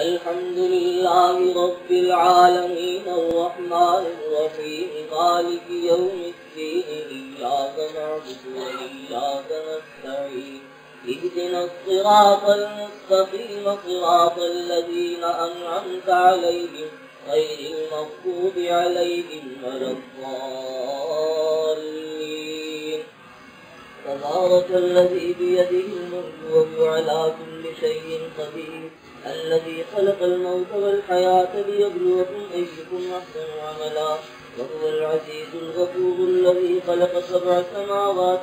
الحمد لله رب العالمين الرحمن الرحيم مالك يوم الدين إياك نعبد وإياك نستعين اهدنا الصراط المستقيم صراط الذين أنعمت عليهم غير المغضوب عليهم ولا الضالين. تبارك الذي بيده الملك وهو على كل شيء قدير الذي خلق الموت والحياة ليبلوكم أيكم أحسن عملا وهو العزيز الغفور الذي خلق 7 سماوات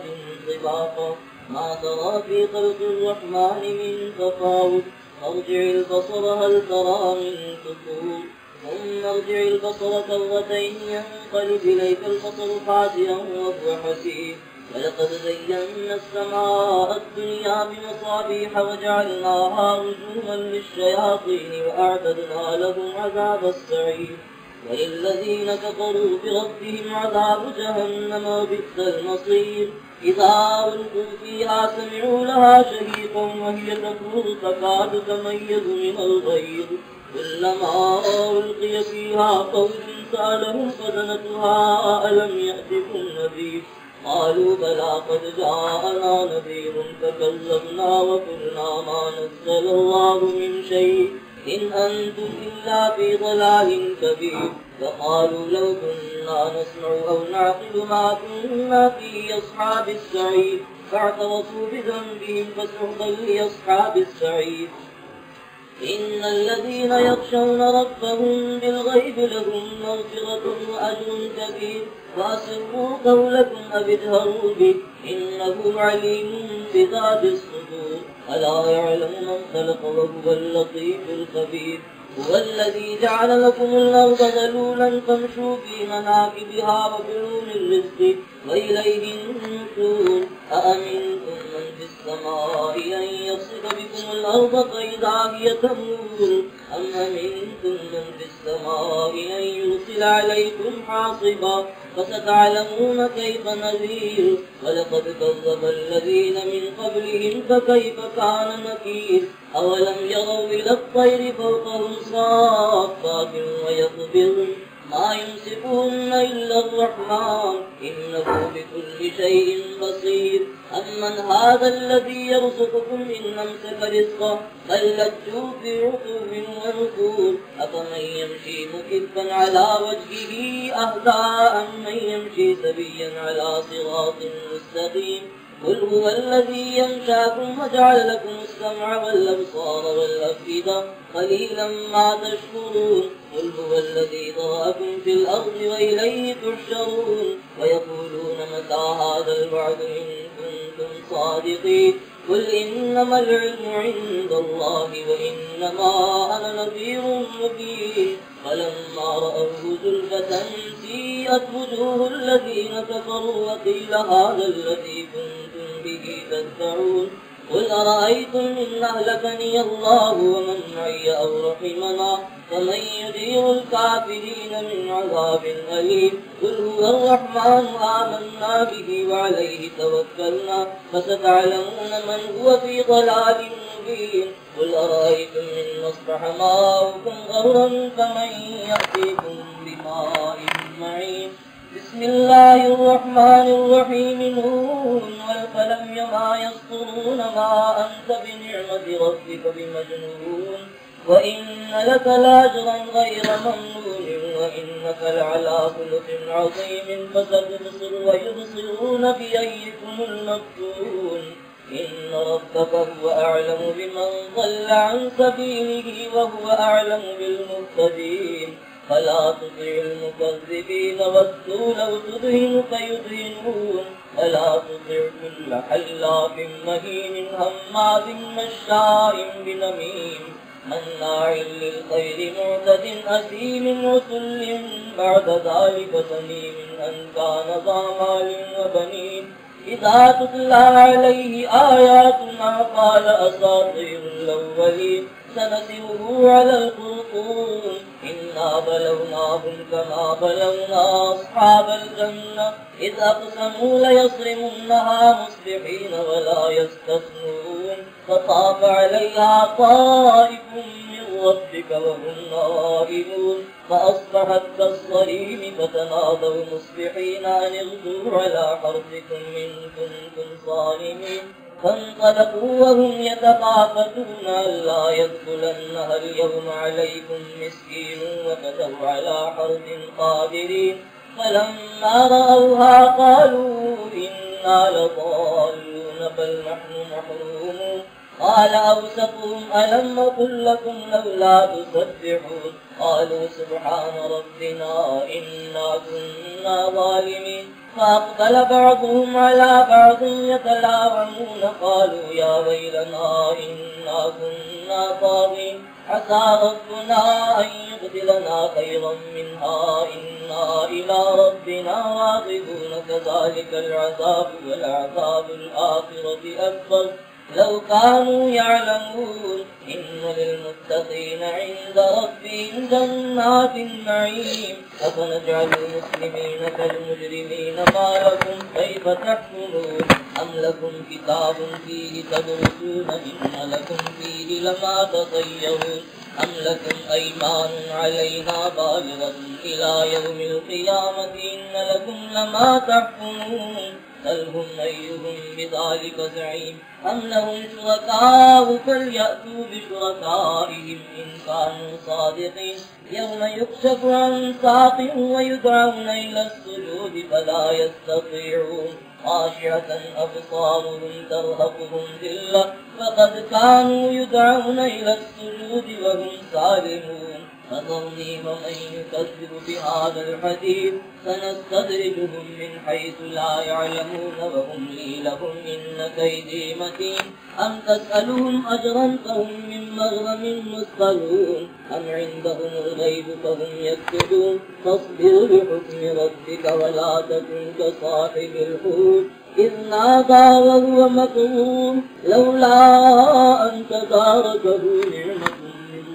طباقا ما ترى في خلق الرحمن من تفاوت ارجع البصر هل ترى من فطور ثم ارجع البصر كرتين ينقلب إليك البصر خاسئا وهو حسير ولقد زينا السماء الدنيا بمصابيح وجعلناها رجوما للشياطين وأعتدنا لهم عذاب السعير وللذين كفروا بربهم عذاب جهنم وبئس المصير إذا ألقوا فيها سمعوا لها شهيقا وهي تفور تكاد تميز من الغيظ كلما ألقي فيها فوج سألهم خزنتها ألم يأتكم نذير قالوا بلى قد جاءنا نذير فكذبنا وقلنا ما نزل الله من شيء إن أنتم إلا في ضلال كبير فقالوا لو كنا نسمع أو نعقل ما كنا في أصحاب السعير فاعترفوا بذنبهم فسحقا لأصحاب السعير. إن الذين يخشون ربهم بالغيب لهم مغفرة وأجر كبير وأسروا قولكم أو اجهروا به إنه عليم بذات الصدور ألا يعلم من خلق وهو اللطيف الخبير. هو الذي جعل لكم الأرض ذلولا فامشوا في مناكبها وكلوا من رزقه وإليه النشور أأمنتم من في السماء أن يخسف بكم الأرض فإذا هي تمور أم أمنتم من في السماء أن يرسل عليكم حاصبا فستعلمون كيف نذير. ولقد كذب الذين من قبلهم فكيف كان نكير. أولم يروا إلى الطير فوقهم صافات ويقبضن ما يمسكهن إلا الرحمن إنه بكل شيء بصير. أمن هذا الذي يرزقكم إن أمسك رزقه بل لجوا في عتو ونفور أفمن يمشي مكبا على وجهه أهدى أمن يمشي سويا على صراط مستقيم. قل هو الذي ينشاكم وجعل لكم السمع والأبصار والأفئدة قليلا ما تشكرون. قل هو الذي ذرأكم في الأرض وإليه تحشرون ويقولون متى هذا الوعد إن كنتم صادقين. قل إنما العلم عند الله وإنما أنا نذير مبين. فلما رأوه زلفة سيئت وجوه الذين كفروا وقيل هذا الذي كنتم به تدعون. قل أرأيتم إن أهلكني الله ومن معي أو رحمنا فمن يجير الكافرين من عذاب أليم. قل هو الرحمن آمنا به وعليه توكلنا فستعلمون من هو في ضلال مبين. قل أرأيتم إن أصبح ماؤكم غورا فمن يأتيكم بماء معين. بسم الله الرحمن الرحيم. نون والقلم وما يسطرون ما أنت بنعمة ربك بمجنون وإن لك لأجرا غير ممنون وإنك لعلى خلق عظيم. فستبصر ويبصرون بأيكم المفتون. إن ربك هو أعلم بمن ضل عن سبيله وهو أعلم بالمهتدين. فلا تطع المكذبين ودوا لو تدهن فيدهنون ولا تطع كل حلاف مهين هماز مشاء بنميم مناع للخير معتد أثيم عتل بعد ذلك سميم أن كان ذا مال وبنين. إذا تتلى عليه آياتنا قال أساطير الأولين سنسره على الخرطوم. إنا بلوناهم كما بلونا أصحاب الجنة إذ أقسموا ليصرمنها مصبحين ولا يستثنون. فطاف عليها طائف من ربك وهم نائمون فأصبحت كالصريم فتنادوا مصبحين أن اغدوا على حرثكم إن كنتم صارمين فانطلقوا وهم يتخافتون ألا يدخلنها اليوم عليكم مسكين وغدوا على حرث قادرين فلما رأوها قالوا إنا لضالون بل نحن محرومون قال أوسطهم ألم أقل لكم لولا تسبحون قالوا سبحان ربنا إنا كنا ظالمين فأقبل بعضهم على بعض يتلاومون قالوا يا ويلنا إنا كنا طاغين عسى ربنا أن يبدلنا خيرا منها إنا إلى ربنا راغبون كذلك العذاب والعذاب الآخرة أكبر لو كانوا يعلمون إن للمتقين عند ربهم جنات النعيم أفنجعل المسلمين كالمجرمين ما لكم كيف تحكمون أم لكم كتاب فيه تدرسون إن لكم فيه لما تطيرون أم لكم أيمان علينا بالغة إلى يوم القيامة إن لكم لما تحكمون سلهم أيهم بذلك زعيم أم لهم شركاء فليأتوا بشركائهم إن كانوا صادقين يوم يكشف عن ساق ويدعون إلى السجود فلا يستطيعون خاشعة أبصارهم ترهقهم ذلة فقد كانوا يدعون إلى السجود وهم سالمون فذرني ومن يكذب بهذا الحديث سنستدرجهم من حيث لا يعلمون وأملي لهم إن كيدي متين أم تسألهم أجرا فهم من مغرم مثقلون أم عندهم الغيب فهم يكتبون فاصبر لحكم ربك ولا تكن كصاحب الحوت إذ نادى وهو مكظوم لولا أن تداركه نعمة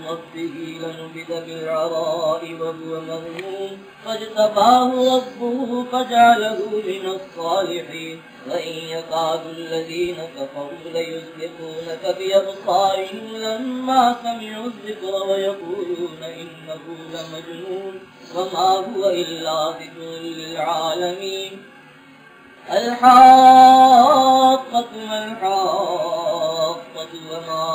ربه لنبذ بالعراء وهو مذموم فاجتباه ربه فجعله من الصالحين وإن يكاد الذين كفروا ليزلقونك بأبصارهم لما سمعوا الذكر ويقولون إنه لمجنون وما هو إلا ذكر للعالمين الحاقة ما الحاقة وما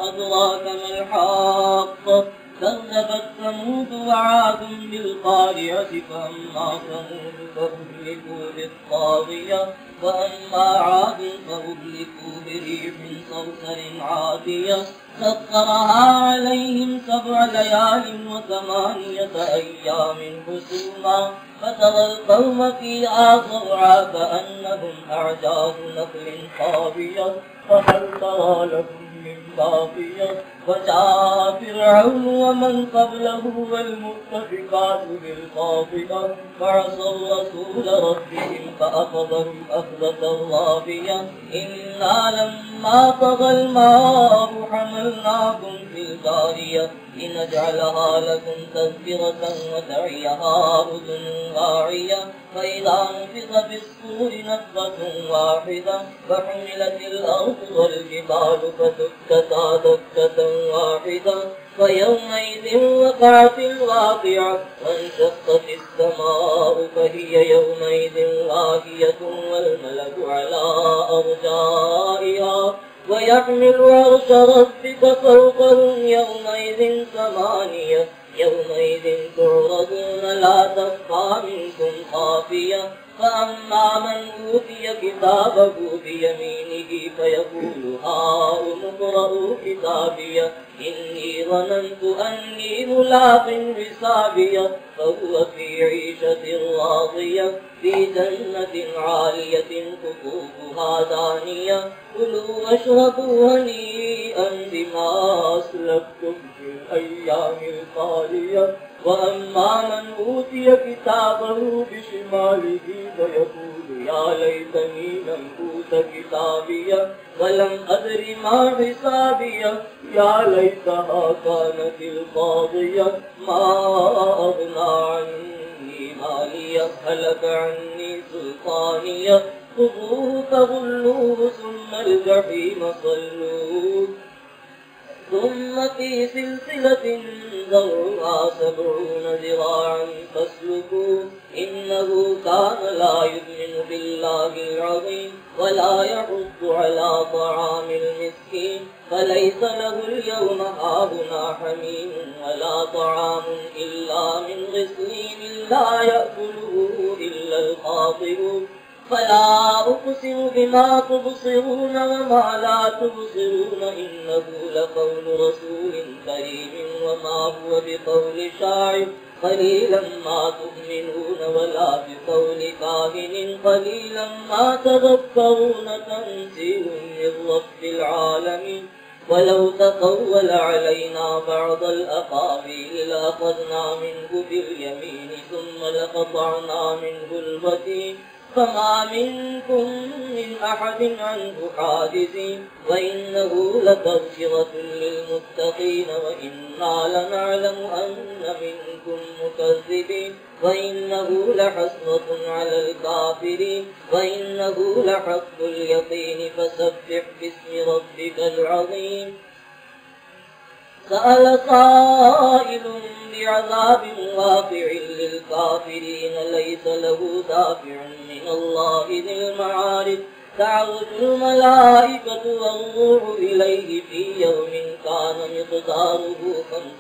أدراك ما الحاقة كذبت ثمود وعاد بالقارعة فأما ثمود فأهلكوا بالطاغية وأما عاد فأهلكوا بريح صرصر عاتية سخرها عليهم 7 ليال و8 أيام حسوما فترى القوم فيها صرعى كأنهم أعجاز نخل خاوية فهل ترى لهم من باقية وجاء فرعون ومن قبله والمؤتفكات بالخاطئة فعصوا رسول ربهم فأخذهم أخذة رابية إنا لما طغى الماء حملناكم في الجارية لنجعلها لكم تذكرة وتعيها أذن واعية فإذا نفخ في الصور نفخة واحدة فحملت الأرض والجبال فدكتا دكة واحدة فيومئذ وقعت الواقعة وانشقت السماء فهي يومئذ واهية والملك على أرجائها ويحمل عرش ربك فوقهم يومئذ 8 يومئذ تعرضون لا تخفى منكم خافية فأما من أوتي كتابه بيمينه فيقول هاؤم اقرءوا كتابيه إني ظننت أني ملاق حسابيه فهو في عيشة راضية في جنة عالية قطوفها دانية كلوا واشربوا هنيئا بما أسلفتم في الأيام الخالية وأما من أوتي كتابه بشماله فيقول يا ليتني لم أوت كتابيه ولم أدر ما حسابيه يا ليتها كانت القاضية ما أغنى عني ماليه هلك عني سلطانيه خذوه فغلوه ثم الجحيم صلوه ثم ثم في سلسلة ذرعها 70 ذراعا فاسلكوه إنه كان لا يؤمن بالله العظيم ولا يحض على طعام المسكين فليس له اليوم هاهنا حميم ولا طعام إلا من غسلين لا يأكله إلا الخاطئون فلا أقسم بما تبصرون وما لا تبصرون إنه لقول رسول كريم وما هو بقول شاعر قليلا ما تؤمنون ولا بقول كاهن قليلا ما تذكرون تنزيل من رب العالمين ولو تقول علينا بعض الأقاويل لأخذنا منه باليمين ثم لقطعنا منه الوتين فما منكم من أحد عنه حاجزين وإنه لتذكرة للمتقين وإنا لنعلم أن منكم مكذبين وإنه لحسرة على الكافرين وإنه لحق اليقين فسبح باسم ربك العظيم سأل سائل بعذاب واقع للكافرين ليس له دافع من الله ذي المعارف تعرج الملائكة والروح إليه في يوم كان مقداره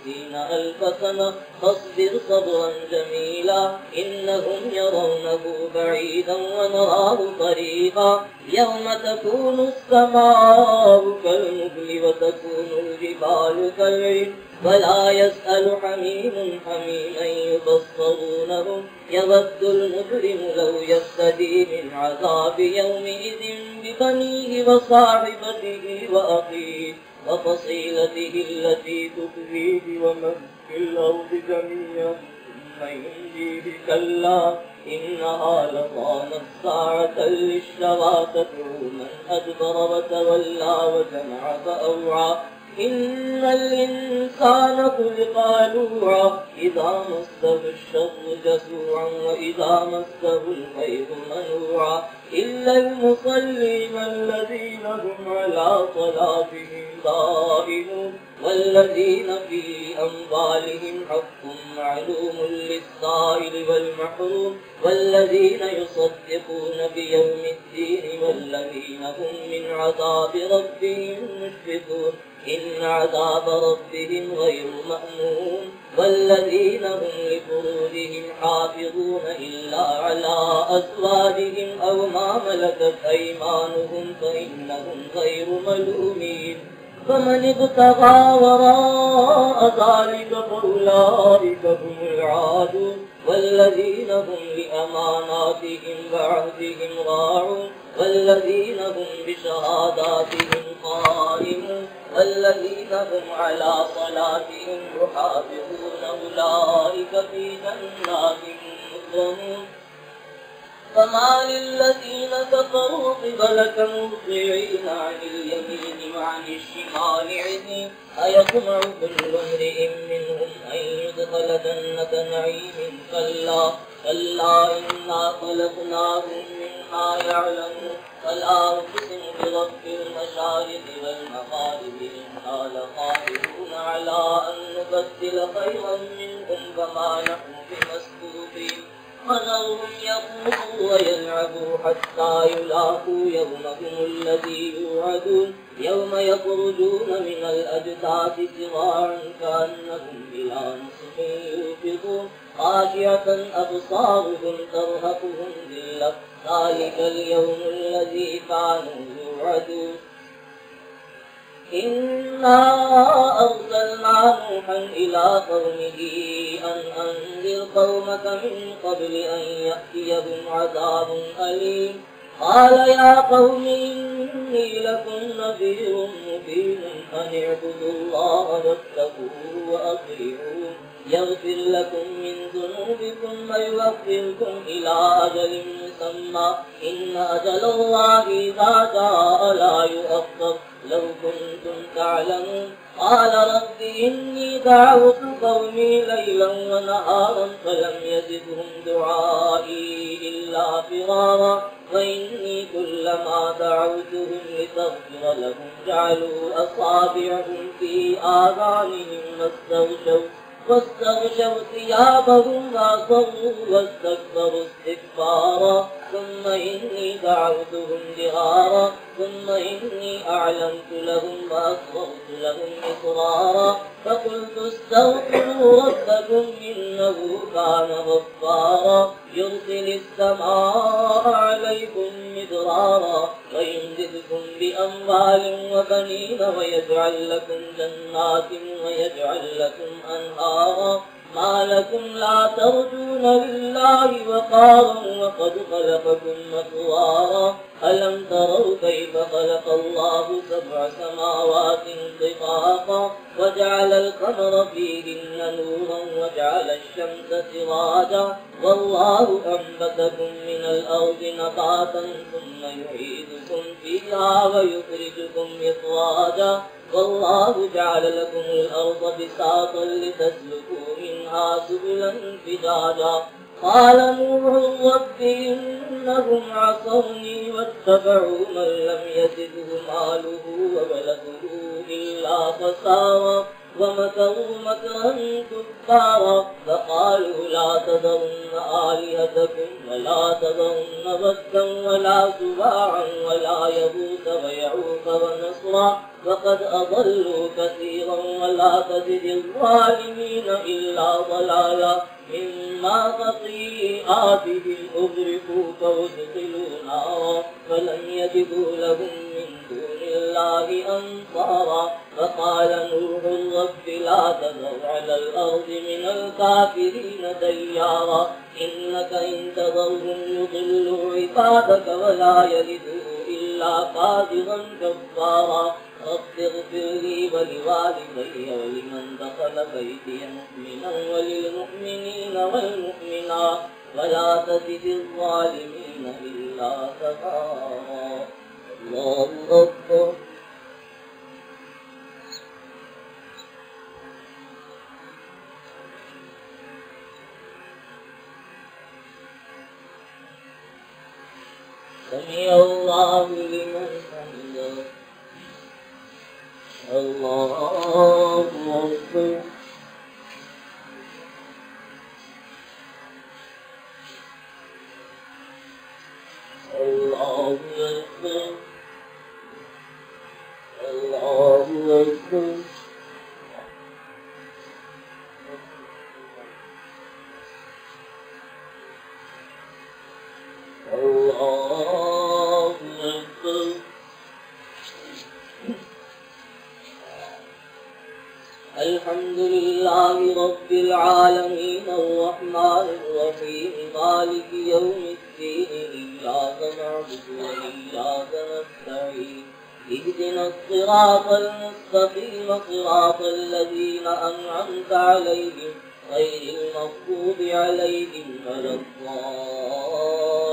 50,000 سنة فاصبر صبرا جميلا إنهم يرونه بعيدا ونراه قريبا يوم تكون السماء كالمهل وتكون الجبال كالعهن ولا يسأل حميم حميما يبصرونهم يود المجرم لو يفتدي من عذاب يومئذ ببنيه وصاحبته وأخيه وفصيلته التي تؤذيه ومن في الأرض جميعا ثم ينجيه كلا إنها لظى نزاعة للشوى تدعو من أدبر وتولى وجمع فأوعى إن الإنسان خلق هلوعا إذا مسه الشر جزوعا وإذا مسه الخير منوعا إلا المصلين الذين هم على صلاتهم دائمون والذين في أموالهم حق معلوم للسائل والمحروم والذين يصدقون بيوم الدين والذين هم من عذاب ربهم مشفقون إن عذاب ربهم غير مأمون والذين هم لفروجهم حافظون إلا على أزواجهم أو ما ملكت أيمانهم فإنهم غير ملومين فمن ابتغى وراء ذلك فأولئك هم العادون والذين هم لأماناتهم وعهدهم راعون والذين هم بشهاداتهم قائمون والذين هم على صلاتهم يحافظون أولئك في جنات مكرمون فما للذين كفروا قبلك مهطعين عن اليمين وعن الشمال عزين أيطمع كل امرئ منهم أن يدخل جنة نعيم كلا إنا خلقناهم مما يعلمون فلا أقسم برب المشارق والمغارب إنا لقادرون على أن نبدل خيرا منهم فما نحن بمسبوقين فذرهم يخوضوا ويلعبوا حتى يلاقوا يومهم الذي يوعدون يوم يخرجون من الأجداث سراعا كأنهم إلى نصف يوفضون خاشعة أبصارهم ترهقهم ذلة ذلك اليوم الذي كانوا يوعدون إنا أرسلنا نوحا إلى قومه أن أنذر قومك من قبل أن يأتيهم عذاب أليم قال يا قوم إني لكم نذير مبين أن اعبدوا الله واتقوه وأطيعوه يغفر لكم من ذنوبكم ويوفركم إلى أجل مسمى إن أجل الله إذا جاء لا يؤخر لو كنتم تعلمون قال رب إني دعوت قومي ليلا ونهارا فلم يزدهم دعائي إلا فرارا وإني كلما دعوتهم لتغفر لهم جعلوا أصابعهم في آذانهم واستغشوا ثيابهم وأصروا واستكبروا استكبارا ثم إني دعوتهم جهارا ثم إني أعلنت لهم وأسررت لهم إسرارا فقلت استغفروا ربكم إنه كان غفارا يرسل السماء عليكم مدرارا ويمددكم بأموال وبنين ويجعل لكم جنات ويجعل لكم أنهارا ما لكم لا ترجون لله وقارا وقد خلقكم أطوارا ألم تروا كيف خلق الله 7 سماوات طباقا وجعل القمر فيهن نورا وجعل الشمس سراجا والله أنبتكم من الأرض نباتا ثم يعيدكم فيها ويخرجكم إخراجا والله جعل لكم الأرض بساطا لتسلكوا منها سبلا فجاجا قال نوح رب إنهم عصوني واتبعوا من لم يزده ماله وولده إلا خسارا ومكروا مكرا كبارا فقالوا لا تذرن آلهتكم ولا تذرن ودا ولا سواعا ولا يغوث ويعوق ونسرا وقد أضلوا كثيرا ولا تزد الظالمين إلا ضلالا مما خطيئاتهم أغرقوا فأدخلوا نارا فلم يجدوا لهم من دون الله أنصارا فقال نوح رب لا تذر على الأرض من الكافرين ديارا إنك إن تذرهم يضلوا عبادك ولا يلدوا إلا فاجرا كفارا رب اغفر لي ولوالدي ولمن دخل بيتي مؤمنا وللمؤمنين والمؤمنات ولا تزد الظالمين إلا تبارا الله أكبر سمع الله لمن حمده الله أكبر الله أكبر الله أكبر الله أكبر الحمد لله رب العالمين الرحمن الرحيم مالك يوم الدين إياك نعبد وإياك نستعين اهدنا الصراط المستقيم صراط الذين أنعمت عليهم غير المغضوب عليهم ولا الضالين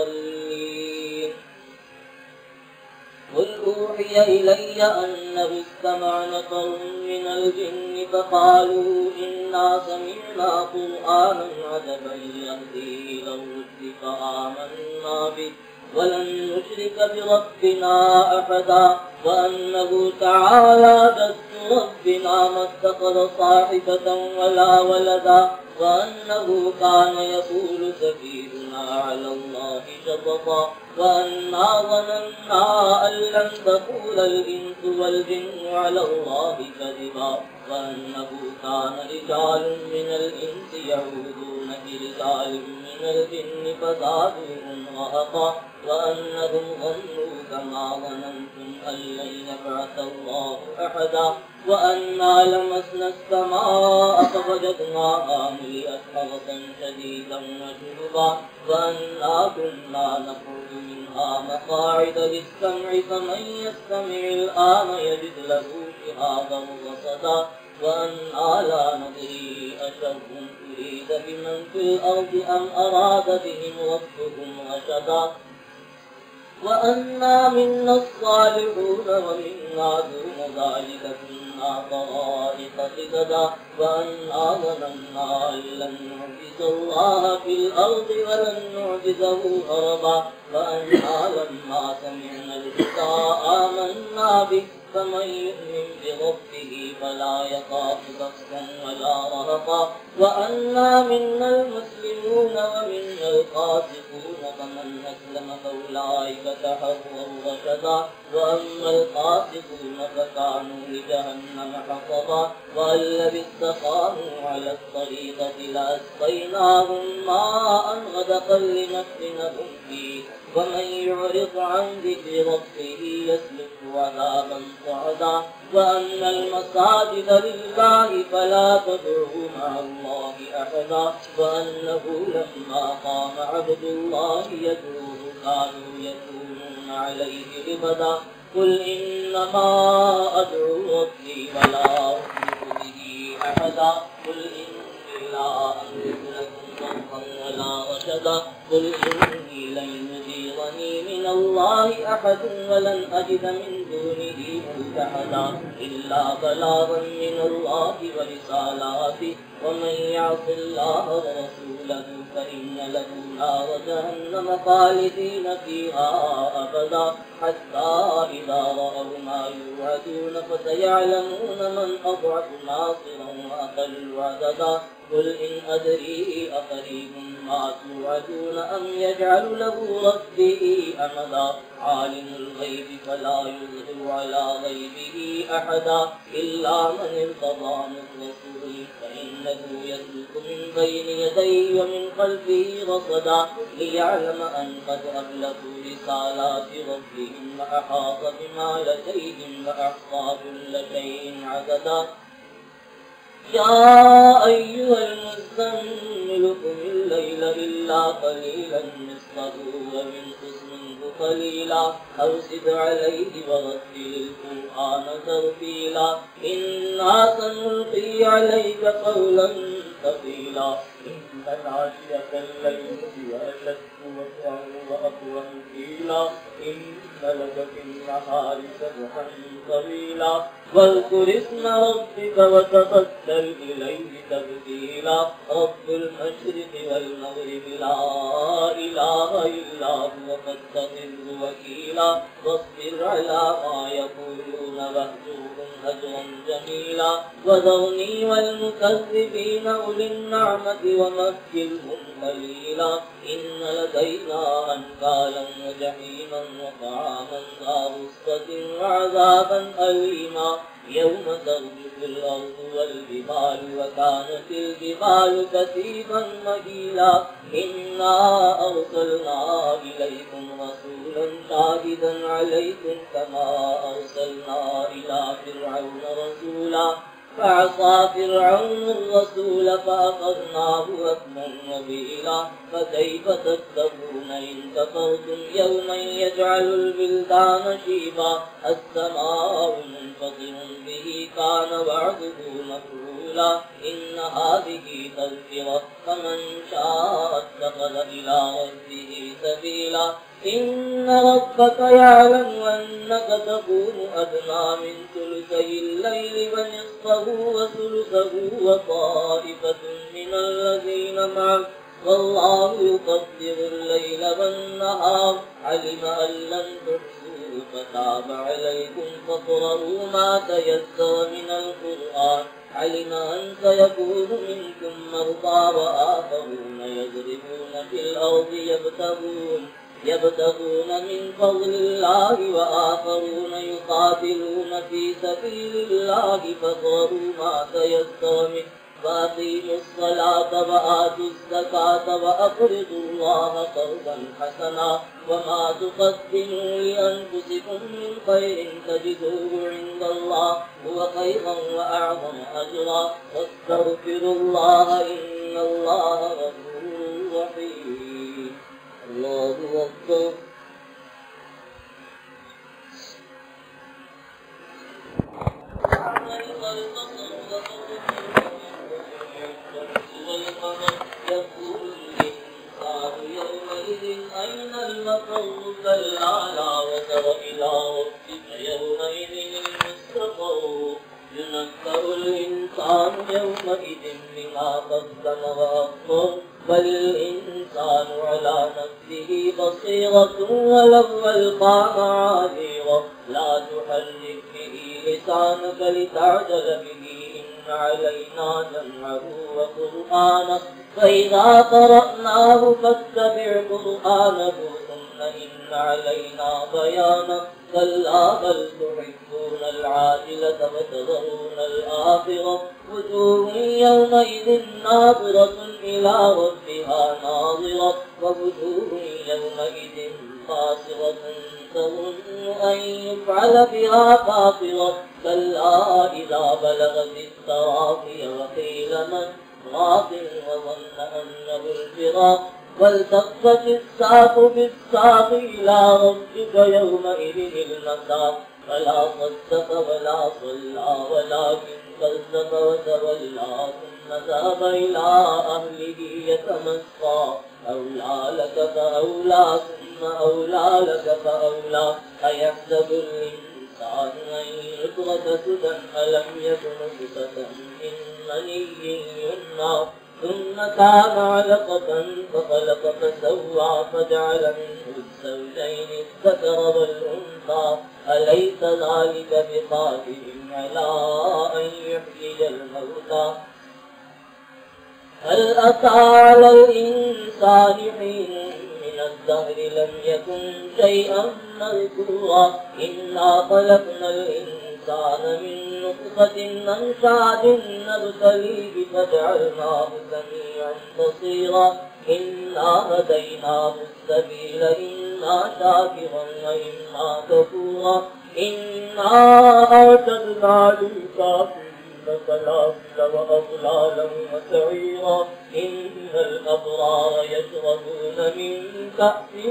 قل أوحي إلي أنه استمع نفر من الجن فقالوا إنا سمعنا قرآنا عجبا يهدي إلى الرشد فآمنا به ولن نشرك بربنا أحدا وأنه تعالى جد ربنا ما اتخذ صاحبة ولا ولدا وأنه كان يقول سفيهنا على الله شططا وأنا ظننا أن لن تقول الإنس والجن على الله كذبا وأنه كان رجال من الإنس يعوذون برجال من الجن فزادوهم رهقا وأنهم ظنوا كما ظننتم أن لن يبعث الله أحدا وأنا لمسنا السماء فوجدناها ملئت حرسا شديدا وشهبا وأنا كنا نخرج منها مقاعد للسمع فمن يستمع الآن يجد له شهابا رصدا وأنا لا ندري أشر أريد بمن في الأرض أم أراد بهم ربهم رشدا وأنا منا الصالحون ومنا دون ذلك كنا طرائق قددا وأنا ظننا أن لن نعجز الله في الأرض ولن نعجزه هربا وأنا لما سمعنا الهدى آمنا به فمن يؤمن بربه فلا يخاف بخسا ولا رهقا وأنا منا المسلمون ومنا القاسطون فمن أسلم فأولئك تحروا رشدا وأما القاسطون فكانوا لجهنم حطبا والذي استقاموا على الطريقة لأسقيناهم ماء غدقا لنفتنهم فيه ومن يعرض عن ذكر ربه يسلكه عذابا صعدا وأن المساجد لله فلا تدعوا مع الله أحدا وأنه لما قام عبد الله يدعوه كانوا يكونون عليه لبدا قل إنما أدعو ربي ولا أشرك به أحدا قل إني لا أملك لكم ضرا ولا رشدا قل إني لن يجيرني من الله أحد ولن أجد من دونه ملتحدا إلا بلاغا من الله ورسالاته ومن يعص الله ورسوله فإن له نار جهنم خالدين فيها أبدا حتى إذا رأوا ما يوعدون فسيعلمون من أضعف ناصرا وأقل عددا قل إن أدري أقريب ما توعدون أم يجعل له ربي أمدا عالم الغيب فلا يظهر على غيبه أحدا إلا من ارتضى من رسول فإنه يسلك من بين يديه ومن خلفه رصدا ليعلم أن قد أبلغوا رسالات ربهم وأحاط بما لديهم وأحصى كل شيء عددا يا أيها المزمل قم الليل إلا قليلا نصفه وانقص منه قليلا أو زد عليه ورتل القرآن ترتيلا إنا سنلقي عليك قولا ثقيلا إن ناشئة الليل هي أشد وطئا وأقوم قيلا إن لك في النهار سبحا طويلا واذكر اسم ربك وتبتل إليه تبتيلا رب المشرق والمغرب لا إله إلا هو فاتخذه وكيلا واصبر على ما يقولون واهجرهم هجرا جميلا وذرني والمكذبين أولي النعمة ومهلهم قليلا إن لدينا أنكالا وجحيما وطعاما ذا غصة وعذابا أليما يوم ترجف الأرض والجبال وكانت الجبال كثيبا مهيلا إنا أرسلنا إليكم رسولا شاهدا عليكم كما أرسلنا إلى فرعون رسولا فعصى فرعون الرسول فأخذناه أخذا وبيلا فكيف تتقون إن كفرتم يوما يجعل البلدان شيبا السماء منفطر به كان وعده مفعولا إن هذه تذكرة فمن شاء اتخذ إلى ربه سبيلا إن ربك يعلم أنك تقوم أدنى من ثلثي الليل ونصفه وثلثه وطائفة من الذين معك والله يقدر الليل والنهار علم أن لن تحصوا فتاب عليكم فاقرؤوا ما تيسر من القرآن علم أن سيكون منكم مرضى وآخرون يضربون في الأرض يبتغون من فضل الله وآخرون يقاتلون في سبيل الله فاقرؤوا ما تيسر منه وأقيموا الصلاة وآتوا الزكاة وأقرضوا الله قرضا حسنا وما تقدموا لأنفسكم من خير تجدوه عند الله هو خيرا وأعظم أجرا واستغفروا الله إن الله غفور رحيم. الله أكبر. والقمر يقول الإنسان يومئذ أين المفر كلا لا وزر إلى ربك يومئذ المستقر ينبأ الإنسان يومئذ بما قدم وأخر بل الإنسان على نفسه بصيرة ولو ألقى معاذيره لا تحرك به لسانك لتعجل به إن علينا جمعه وقرآنه فإذا قرأناه فاتبع قرآنه ثم إن علينا بيانه كلا بل تحبون العاجلة وتذرون الآخرة وجوه يومئذ ناظرة إلى ربها ناظرة ووجوه يومئذ خاسرة تظن أن يفعل بها فاقرة كلا إذا بلغت التراقي وقيل من راق وظن أنه الفراق والتفت الساق بالساق إلى ربك يومئذ المساق فلا صدق ولا صلى ولكن كذب وتولى ثم ذهب إلى أهله يتمسى أولى لك فأولى ثم أولى لك فأولى أيحسب الإنسان أن يترك سدى ألم يكن نطفة من مني يمنى ثم كان علقة فخلق فسوى فجعل منه الزوجين الذكر والأنثى أليس ذلك بقادر على أن يحيي الموتى هل أتى على الإنسان حين من الدهر لم يكن شيئا مذكورا إنا خلقنا الإنسان من نطفة أمشاج نبتليه فجعلناه سميعا بصيرا إنا هديناه السبيل إما شاكرا وإما كفورا إنا أعتدنا للكافرين سلاسل وأغلالا وسعيرا إن الأبرار يشربون من كأس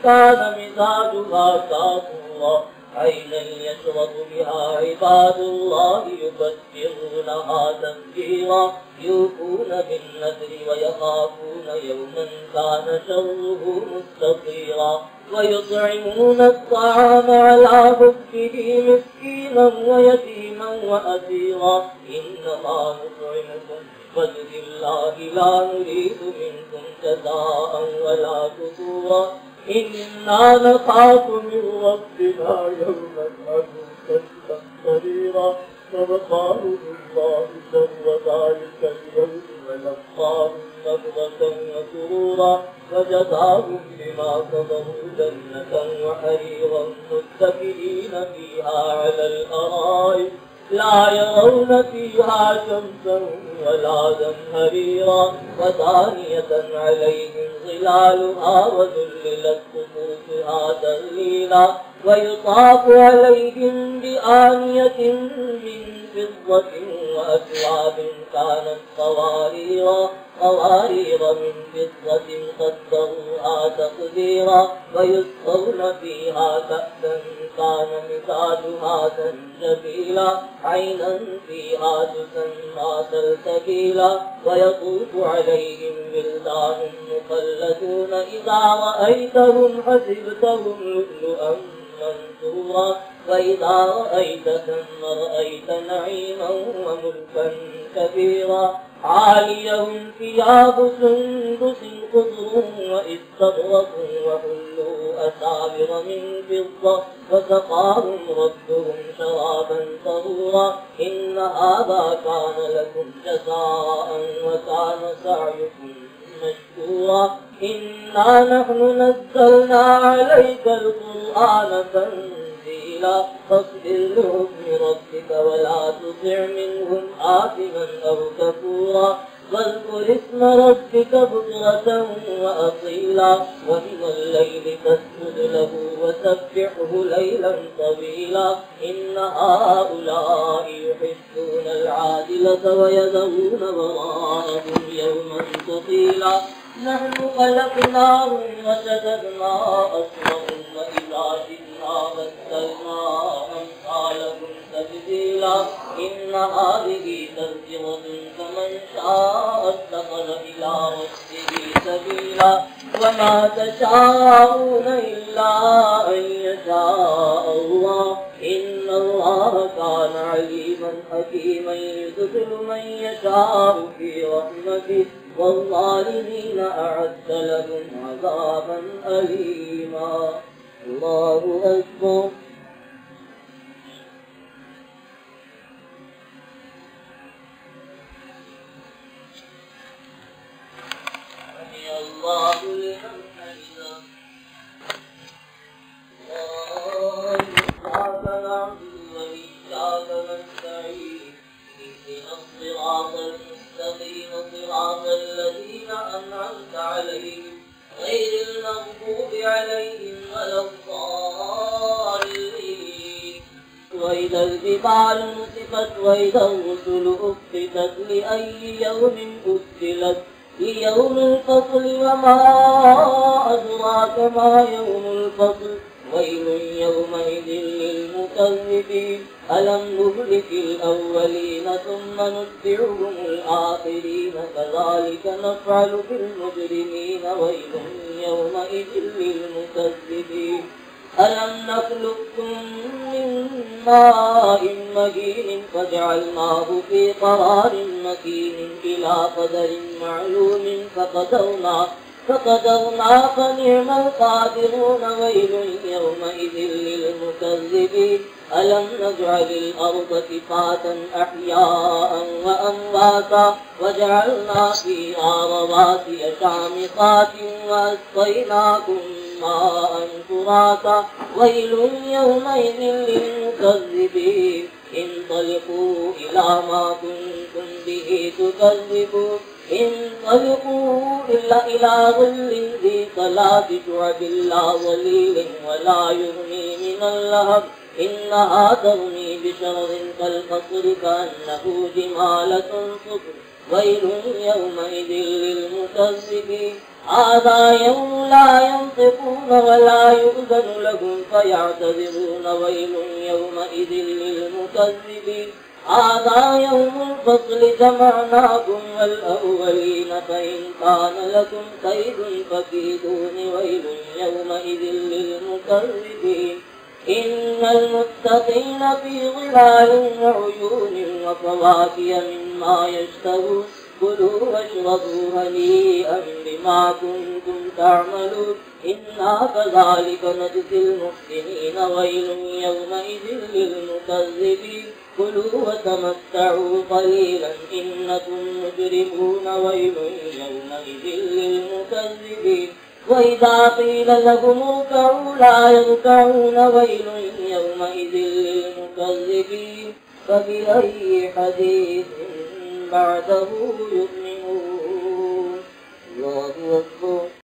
كان مزاجها كافورا عينا يشرب بها عباد الله يفجرونها تفجيرا يوفون بالنذر ويخافون يوما كان شره مستطيرا ويطعمون الطعام على حبه مسكينا ويتيما وأسيرا إنما نطعمكم لوجه الله لا نريد منكم جزاء ولا شكورا إنا نخاف من ربنا يوما عبوسا قمطريرا فوقاهم الله شر ذلك اليوم ولقاهم نضرة وسرورا وجزاهم بما صبروا جنة وحريرا متكئين فيها على الأرائك لا يرون فيها شمسا ولا زمهريرا ودانية عليهم ظلالها وذللت قطوفها تذليلا ويطاف عليهم بآنية من فضة وأكواب كانت قوارير من فضة قدروها تقديرا ويسقون فيها كأسا كان مزاجها زنجبيلا عينا فيها تسمى سلسبيلا ويطوف عليهم ولدان مخلدون إذا رأيتهم حسبتهم لؤلؤا منثورا وإذا رأيت ثم رأيت نعيما وملكا كبيرا عاليهم ثياب سندس خضر واستبرق وحلوا أساور من فضة وسقاهم ربهم شرابا طهورا إن هذا كان لكم جزاء وكان سعيكم مشكورا إنا نحن نزلنا عليك القرآن تنزيلا فاصبر لحكم ربك ولا تطع منهم آثما أو كفورا واذكر اسم ربك بكرة وأصيلا ومن الليل فاسجد له وسبحه ليلا طويلا إن هؤلاء يحبون العاجلة ويذرون وراءهم يوما ثقيلا نحن خلقناهم وشددنا أسرهم وإذا شئنا بدلنا أمثالهم تبديلا إن هذه تذكرة فمن شاء اتخذ إلى ربه سبيلا وما تشاءون إلا أن يشاء الله إن الله كان عليما حكيما يدخل من يشاء في رحمته والظالمين أعد لهم عذابا أليما. الله أكبر. الله لمن حمده. إياك نعبد وإياك نستعين اهدنا الصراط المستقيم صراط الذين أنعمت عليهم غير المغضوب عليهم ولا الضالين. وإذا الجبال نسفت وإذا الرسل أقتت لأي يوم أجلت ليوم الفصل وما أدراك ما يوم الفصل ويل يومئذ للمكذبين ألم نهلك الأولين ثم نتبعهم الآخرين كذلك نفعل بالمجرمين ويل يومئذ للمكذبين ألم نخلقكم من ماء مهين فجعلناه في قرار مكين إلى قدر معلوم فقدرنا فنعم القادرون ويل يومئذ للمكذبين ألم نجعل الأرض كفاتا أحياء وأمواتا وجعلنا فيها رواسي شامخات وأسقيناكم ماء فراتا ويل يومئذ للمكذبين انطلقوا إلى ما كنتم به تكذبون انطلقوا إلى ظل ذي ثلاث شعب لا ظليل ولا يغني من اللهب إنها ترمي بشرر كالقصر كأنه جمالة صفر ويل يومئذ للمكذبين هذا يوم لا ينطقون ولا يؤذن لهم فيعتذرون ويل يومئذ للمكذبين هذا يوم الفصل جمعناكم والأولين فإن كان لكم كيد فكيدون ويل يومئذ للمكذبين إن المتقين في ظلال وعيون وفواكه مما يشتهون كلوا واشربوا هنيئا بما كنتم تعملون إنا كذلك نجزي المحسنين ويل يومئذ للمكذبين كلوا وتمتعوا قليلا إنكم مجرمون ويل يومئذ للمكذبين وإذا قيل لهم اركعوا لا يركعون ويل يومئذ للمكذبين فبأي حديث بعده يؤمنون. الله أكبر.